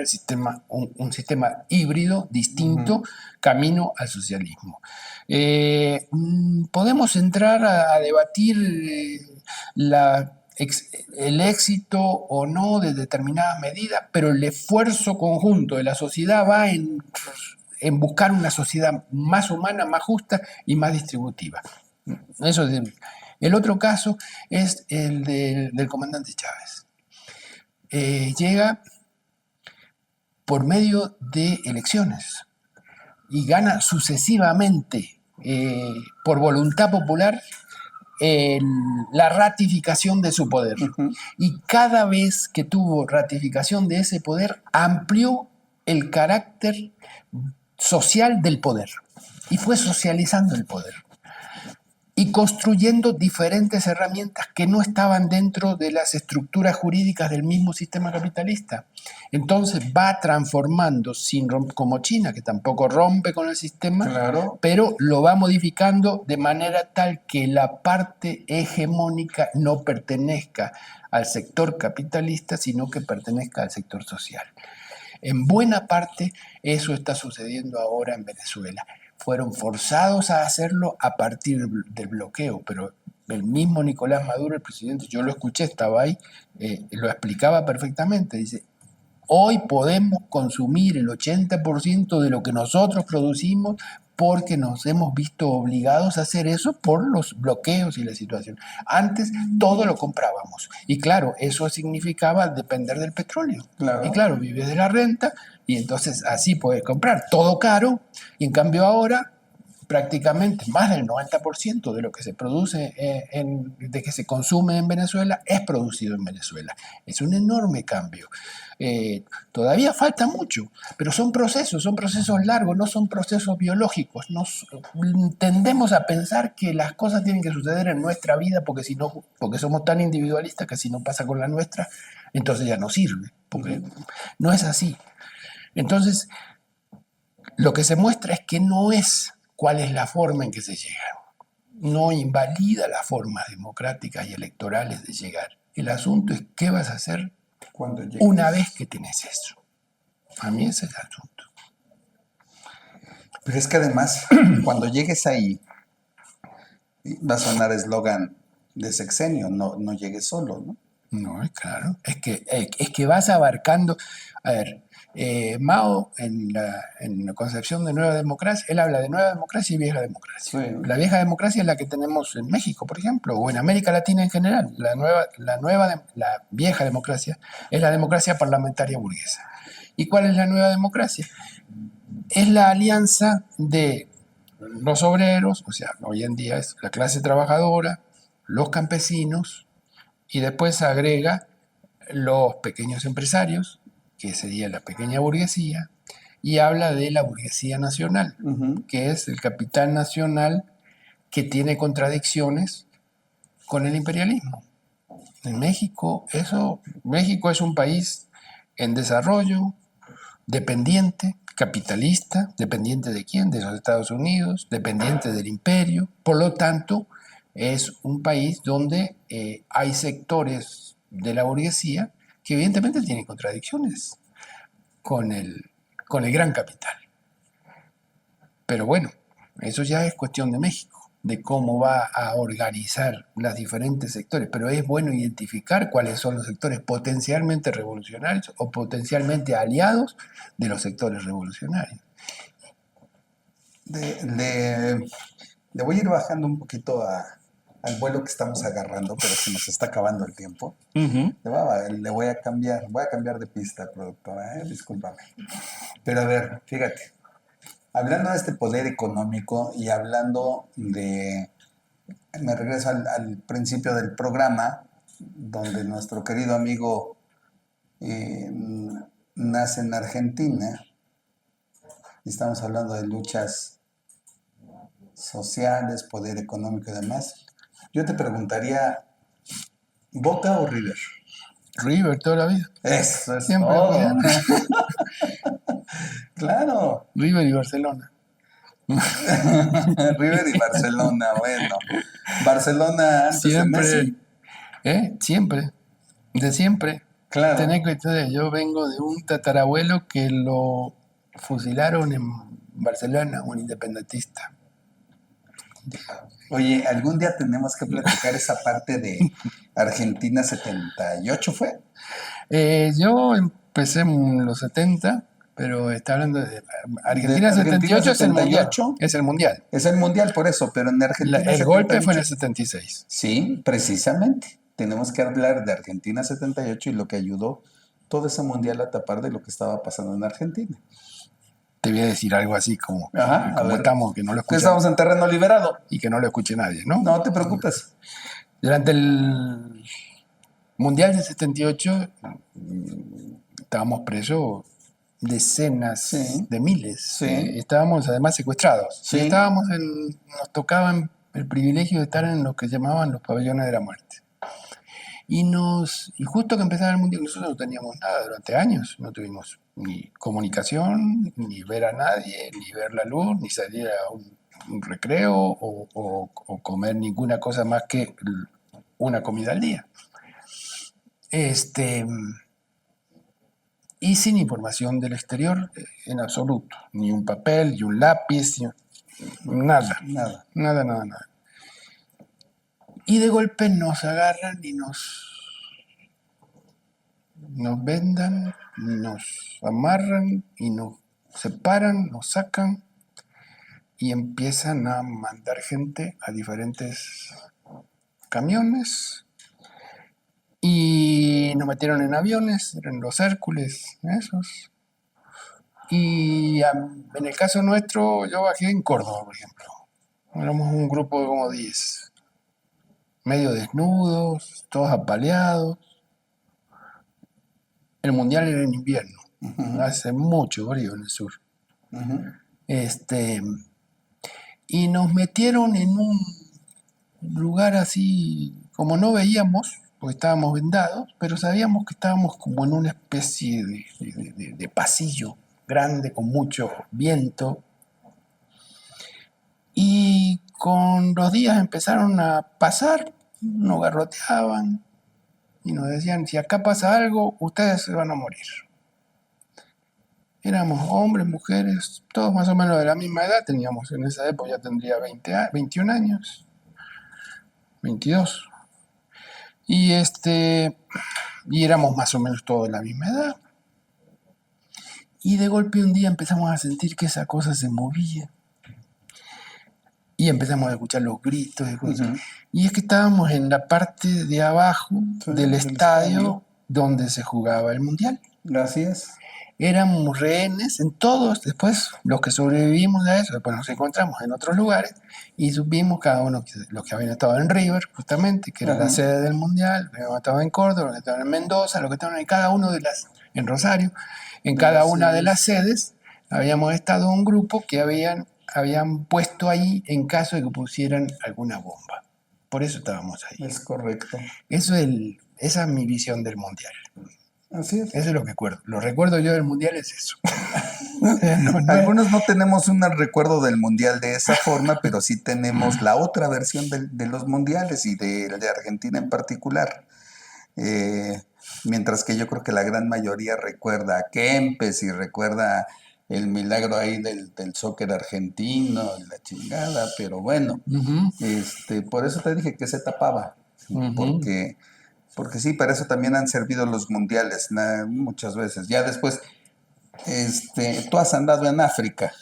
un sistema híbrido, distinto, camino al socialismo. Podemos entrar a debatir el éxito o no de determinadas medidas, pero el esfuerzo conjunto de la sociedad va en buscar una sociedad más humana, más justa y más distributiva. Eso es el otro caso es el del comandante Chávez. Llega por medio de elecciones y gana sucesivamente por voluntad popular la ratificación de su poder. Y cada vez que tuvo ratificación de ese poder, amplió el carácter social del poder y fue socializando el poder y construyendo diferentes herramientas que no estaban dentro de las estructuras jurídicas del mismo sistema capitalista. Entonces va transformando, como China, que tampoco rompe con el sistema, Claro. pero lo va modificando de manera tal que la parte hegemónica no pertenezca al sector capitalista, sino que pertenezca al sector social. En buena parte eso está sucediendo ahora en Venezuela. Fueron forzados a hacerlo a partir del bloqueo, pero el mismo Nicolás Maduro, el presidente, yo lo escuché, estaba ahí, lo explicaba perfectamente. Dice, hoy podemos consumir el 80% de lo que nosotros producimos porque nos hemos visto obligados a hacer eso por los bloqueos y la situación. Antes todo lo comprábamos y claro, eso significaba depender del petróleo. Claro. Y claro, vives de la renta y entonces así puedes comprar todo caro, y en cambio ahora prácticamente más del 90% de lo que se produce, de que se consume en Venezuela, es producido en Venezuela. Es un enorme cambio. Todavía falta mucho, pero son procesos largos, no son procesos biológicos. Tendemos a pensar que las cosas tienen que suceder en nuestra vida porque somos tan individualistas que si no pasa con la nuestra, entonces ya no sirve, porque no es así. Entonces, lo que se muestra es que no es cuál es la forma en que se llega. No invalida las formas democráticas y electorales de llegar. El asunto es qué vas a hacer Cuando llegues. una vez que tenés eso. A mí ese es el asunto. Pero es que además, cuando llegues ahí, va a sonar eslogan de sexenio, no llegues solo, ¿no? No, claro. Es que vas abarcando. A ver, Mao, en la concepción de nueva democracia, él habla de nueva democracia y vieja democracia. Sí. La vieja democracia es la que tenemos en México, por ejemplo, o en América Latina en general. La vieja democracia es la democracia parlamentaria burguesa. ¿Y cuál es la nueva democracia? Es la alianza de los obreros, o sea, hoy en día es la clase trabajadora, los campesinos, y después agrega los pequeños empresarios, que sería la pequeña burguesía, y habla de la burguesía nacional, que es el capital nacional que tiene contradicciones con el imperialismo. En México, México es un país en desarrollo, dependiente, capitalista, dependiente ¿de quién? De los Estados Unidos, dependiente del imperio. Por lo tanto, es un país donde hay sectores de la burguesía que evidentemente tienen contradicciones con el gran capital. Pero bueno, eso ya es cuestión de México, de cómo va a organizar los diferentes sectores. Pero es bueno identificar cuáles son los sectores potencialmente revolucionarios o potencialmente aliados de los sectores revolucionarios. Le voy a ir bajando un poquito al vuelo que estamos agarrando, pero se nos está acabando el tiempo. Le voy a cambiar de pista, productora, discúlpame. Pero a ver, fíjate, hablando de este poder económico y hablando me regreso al principio del programa, donde nuestro querido amigo nace en Argentina, y estamos hablando de luchas sociales, poder económico y demás. Yo te preguntaría, ¿Boca o River? River toda la vida. Eso es Siempre. todo. Claro. River y Barcelona. River y Barcelona, bueno. Barcelona antes Siempre. de Messi. Siempre. De siempre. Claro. Tenés que entender, yo vengo de un tatarabuelo que lo fusilaron en Barcelona, un independentista. Oye, algún día tenemos que platicar esa parte de Argentina 78, ¿fue? Yo empecé en los 70, pero está hablando de Argentina 78 es el mundial. Es el mundial. Es el mundial por eso, pero en Argentina El golpe fue en el 76. Sí, precisamente. Tenemos que hablar de Argentina 78 y lo que ayudó todo ese mundial a tapar de lo que estaba pasando en Argentina. Te voy a decir algo así como ver, estamos, que no lo escucha. Que estamos en terreno liberado. Y que no lo escuche nadie, ¿no? No te preocupes. Durante el Mundial del 78 estábamos presos decenas de miles. Sí. Estábamos además secuestrados. Sí. Nos tocaban el privilegio de estar en lo que llamaban los pabellones de la muerte. Y justo que empezaba el mundial, nosotros no teníamos nada durante años. No tuvimos ni comunicación, ni ver a nadie, ni ver la luz, ni salir a un recreo o comer ninguna cosa más que una comida al día. Y sin información del exterior en absoluto. Ni un papel, ni un lápiz, nada. Nada. Y de golpe nos agarran y nos vendan, nos amarran y nos separan, nos sacan y empiezan a mandar gente a diferentes camiones y nos metieron en aviones, en los Hércules, esos. Y en el caso nuestro, yo bajé en Córdoba, por ejemplo. Éramos un grupo de como 10. Medio desnudos, todos apaleados. El mundial era en invierno. Hace mucho frío en el sur. Y nos metieron en un lugar así, como no veíamos, porque estábamos vendados, pero sabíamos que estábamos como en una especie de pasillo grande con mucho viento. Y con los días empezaron a pasar, nos garroteaban y nos decían, si acá pasa algo, ustedes se van a morir. Éramos hombres, mujeres, todos más o menos de la misma edad, teníamos en esa época, ya tendría 21 años, 22. Y éramos más o menos todos de la misma edad. Y de golpe un día empezamos a sentir que esa cosa se movía. Y empezamos a escuchar los gritos de cosas. Y es que estábamos en la parte de abajo del estadio donde se jugaba el mundial. Gracias. Éramos rehenes en todos, después los que sobrevivimos a eso, después nos encontramos en otros lugares y supimos cada uno, los que habían estado en River, justamente, que era la sede del mundial, los que habían estado en Córdoba, los que estaban en Mendoza, los que estaban en cada uno en Rosario, en cada una de las sedes, habíamos estado un grupo que habían puesto ahí en caso de que pusieran alguna bomba. Por eso estábamos ahí. Es correcto. Esa es mi visión del Mundial. Así es. Eso es lo que recuerdo. Lo recuerdo yo del Mundial es eso. No, Algunos no tenemos un recuerdo del mundial de esa forma, pero sí tenemos la otra versión de los mundiales y de Argentina en particular. Mientras que yo creo que la gran mayoría recuerda a Kempes y recuerda el milagro ahí del soccer argentino y la chingada, pero bueno, por eso te dije que se tapaba, porque sí, para eso también han servido los mundiales muchas veces. Ya después, tú has andado en África.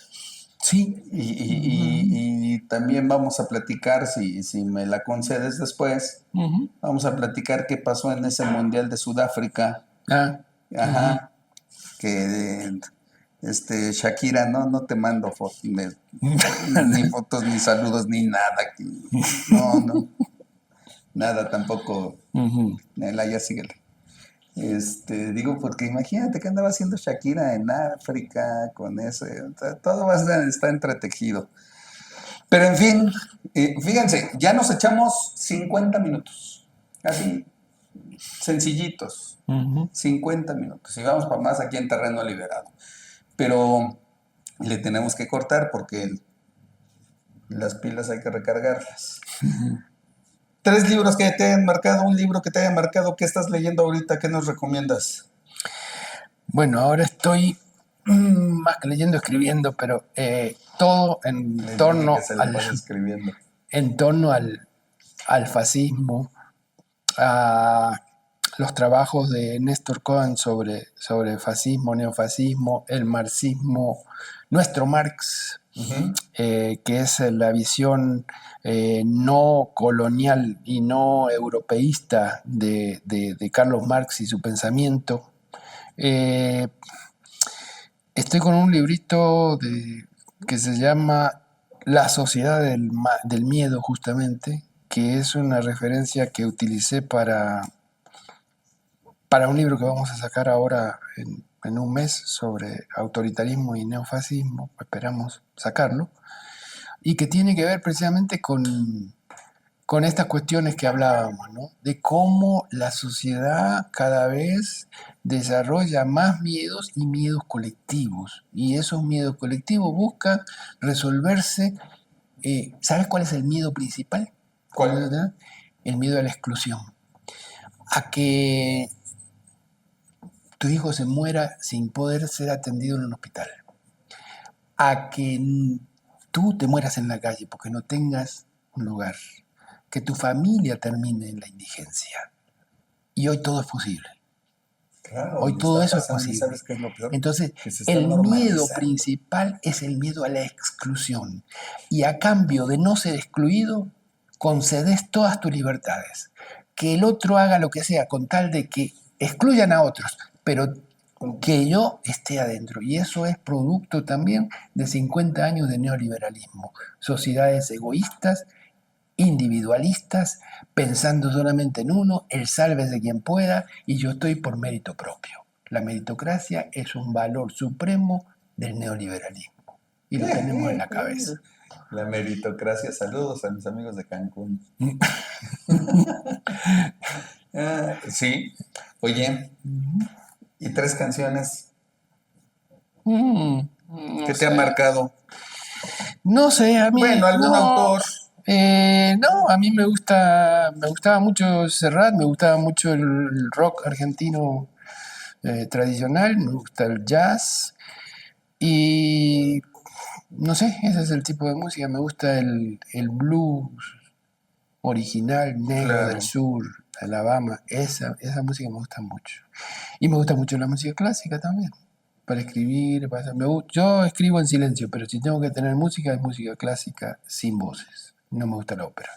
Sí. Y también vamos a platicar, si me la concedes después, vamos a platicar qué pasó en ese Mundial de Sudáfrica. Ajá. Que Shakira, no te mando fotos, ni fotos, ni saludos, ni nada. No. Nada tampoco. Ya síguele. Digo, porque imagínate que andaba haciendo Shakira en África con eso. O sea, todo está entretejido. Pero en fin, fíjense, ya nos echamos 50 minutos. Así, sencillitos. 50 minutos. Y vamos para más aquí en terreno liberado. Pero le tenemos que cortar porque las pilas hay que recargarlas. 3 libros que te hayan marcado, un libro que te haya marcado, ¿qué estás leyendo ahorita? ¿Qué nos recomiendas? Bueno, ahora estoy más que leyendo, escribiendo, pero todo en torno al fascismo, a los trabajos de Néstor Cohen sobre fascismo, neofascismo, el marxismo, nuestro Marx, que es la visión no colonial y no europeísta de Carlos Marx y su pensamiento. Estoy con un librito que se llama La sociedad del miedo, justamente, que es una referencia que utilicé para un libro que vamos a sacar ahora en un mes sobre autoritarismo y neofascismo, esperamos sacarlo, y que tiene que ver precisamente con estas cuestiones que hablábamos, ¿no? De cómo la sociedad cada vez desarrolla más miedos y miedos colectivos, y esos miedos colectivos buscan resolverse. ¿Sabes cuál es el miedo principal? ¿Cuál? El miedo a la exclusión, a que tu hijo se muera sin poder ser atendido en un hospital, a que tú te mueras en la calle porque no tengas un lugar, que tu familia termine en la indigencia. Y hoy todo es posible. Claro, hoy todo eso es posible. ¿Sabes qué es lo peor? Entonces, el miedo principal es el miedo a la exclusión. Y a cambio de no ser excluido, concedes todas tus libertades. Que el otro haga lo que sea con tal de que excluyan a otros, pero que yo esté adentro. Y eso es producto también de 50 años de neoliberalismo. Sociedades egoístas, individualistas, pensando solamente en uno, el sálvese quien pueda, y yo estoy por mérito propio. La meritocracia es un valor supremo del neoliberalismo. Y lo tenemos en la cabeza. La meritocracia. Saludos a mis amigos de Cancún. Sí. Oye, ¿y 3 canciones? ¿Qué te ha marcado? No sé, a mí... Bueno, ¿algún autor? No, a mí me gustaba mucho Serrat, me gustaba mucho el rock argentino tradicional, me gusta el jazz y no sé, ese es el tipo de música, me gusta el blues original, negro del sur, Alabama, esa música me gusta mucho. Y me gusta mucho la música clásica también, para escribir, yo escribo en silencio, pero si tengo que tener música, es música clásica sin voces. No me gusta la ópera.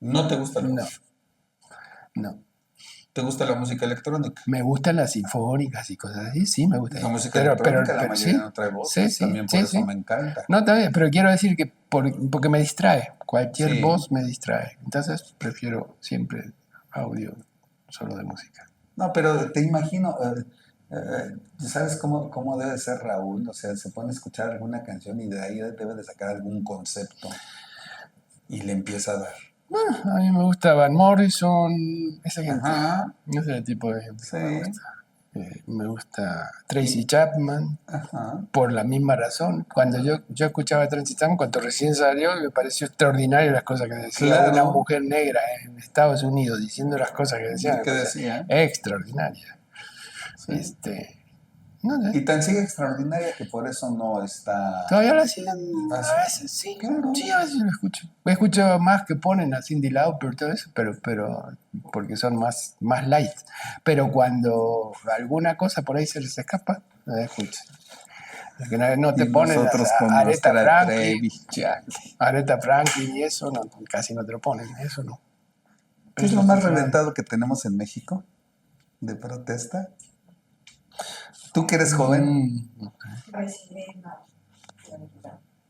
¿No te gusta la ópera? No. ¿Te gusta la música electrónica? Me gustan las sinfónicas y cosas así, sí, me gusta. La música electrónica, la mayoría no trae voces, también por eso me encanta. No, también, pero quiero decir que porque me distrae, cualquier voz me distrae. Entonces prefiero siempre audio solo de música. No, pero te imagino, ¿sabes cómo debe ser Raúl? O sea, se pone a escuchar alguna canción y de ahí debe de sacar algún concepto y le empieza a dar. A mí me gusta Van Morrison, esa gente. Ajá, Ese tipo de gente. sí, Me gusta Tracy Chapman, ajá. por la misma razón. Cuando yo escuchaba a Tracy Chapman, cuando recién salió, me pareció extraordinario las cosas que decía. Claro. Una mujer negra en Estados Unidos diciendo las cosas que decía. ¿Qué me parecía decía? extraordinaria. Sí. No sé. Y tan sigue extraordinaria que por eso no está... Todavía lo hacían ¿Ah, a sí? veces, sí. Claro. Sí, a veces lo escucho. Escucho más que ponen a Cyndi Lauper y todo eso, pero porque son más light. Pero cuando alguna cosa por ahí se les escapa, la escucho. Es que no te Y ponen nosotros a con Aretha nuestra Franklin, Trevi. Ya. Aretha Franklin y eso, no, casi no te lo ponen, eso no. ¿Qué es Eso lo más sí, reventado que tenemos en México de protesta? ¿Tú que eres joven?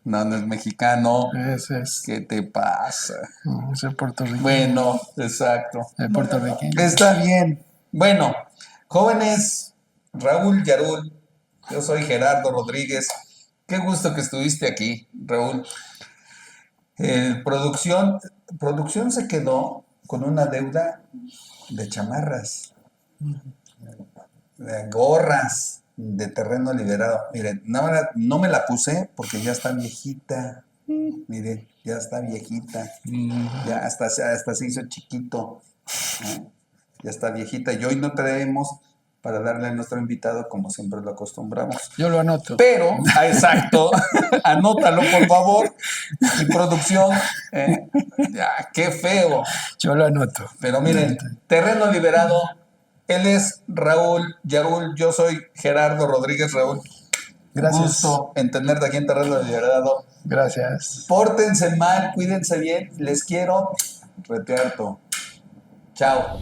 No, no es mexicano. Ese es, ¿Qué te pasa? ese es puertorriqueño. Bueno, exacto. Es puertorriqueño. Está bien. Bueno, jóvenes, Raúl Yarul, yo soy Gerardo Rodríguez. Qué gusto que estuviste aquí, Raúl. Producción se quedó con una deuda de chamarras, de gorras, de terreno liberado. Miren, no me la puse porque ya está viejita. Miren, ya está viejita. Ya hasta se hizo chiquito. ¿No? Ya está viejita. Y hoy no traemos para darle a nuestro invitado como siempre lo acostumbramos. Yo lo anoto. Pero, exacto, anótalo por favor. Y producción, ya, qué feo. Yo lo anoto. Pero miren, terreno liberado. Él es Raúl Yarul, yo soy Gerardo Rodríguez. Raúl, Gracias. gusto en tenerte aquí en Terreno Liberado. Gracias. Pórtense mal, cuídense bien, les quiero. Retearto. Chao.